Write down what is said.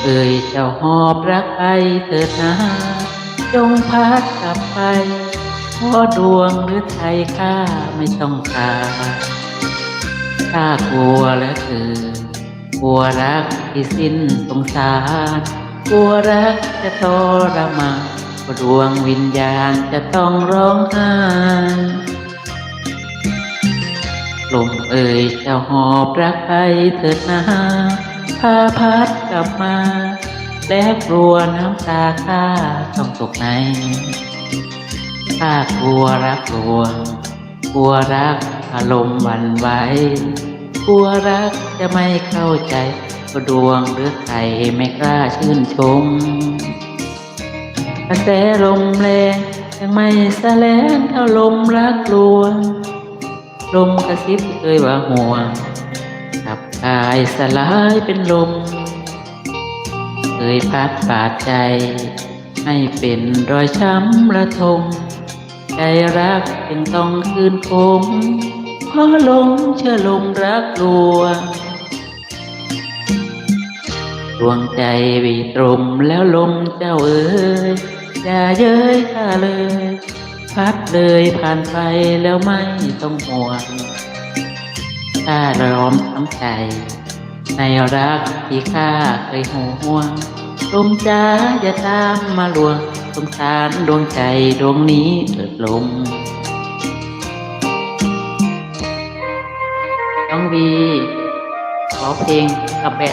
เอ่ยเจ้าหอบรักไปเถิดนะจงพัดกลับไปเพราะดวงหรือไทยข้าไม่ต้องการข้ากลัวและคือกลัวรักที่สิ้นสงสารกลัวรักจะทรมานกลัวดวงวิญญาณจะต้องร้องไห้ลมเอ่ยเจ้าหอบรักไปเถิดนะพาพัดกลับมาแล้วกลัวน้ำตาข้าต้องตกในข้ากลัวรักลวงกลัวรักอารมณ์หวั่นไหวกลัวรักจะไม่เข้าใจก็ดวงหรือใครไม่กล้าชื่นชมกระแสลมแรงยังไม่แสลงเท่าลมรักลวงลมกระซิบเคยว่าห่วงขับกายสลายเป็นลมเคยพัดบาดใจให้เป็นรอยช้ำระทมใจรักจึงต้องคืนคมเพราะหลงเชื่อลมรักลวงดวงใจวีตรมแล้วลมเจ้าเอ๋ยอย่าเย้ยข้าเลยพัดเลยผ่านไปแล้วไม่ต้องห่วงข้ารอมทั้งใจในรักที่ข้าเคยห่วงลมจ้าอย่าตามมาลวงสงสารดวงใจดวงนี้เถิดลมน้องวีขอเพลงกับแบบ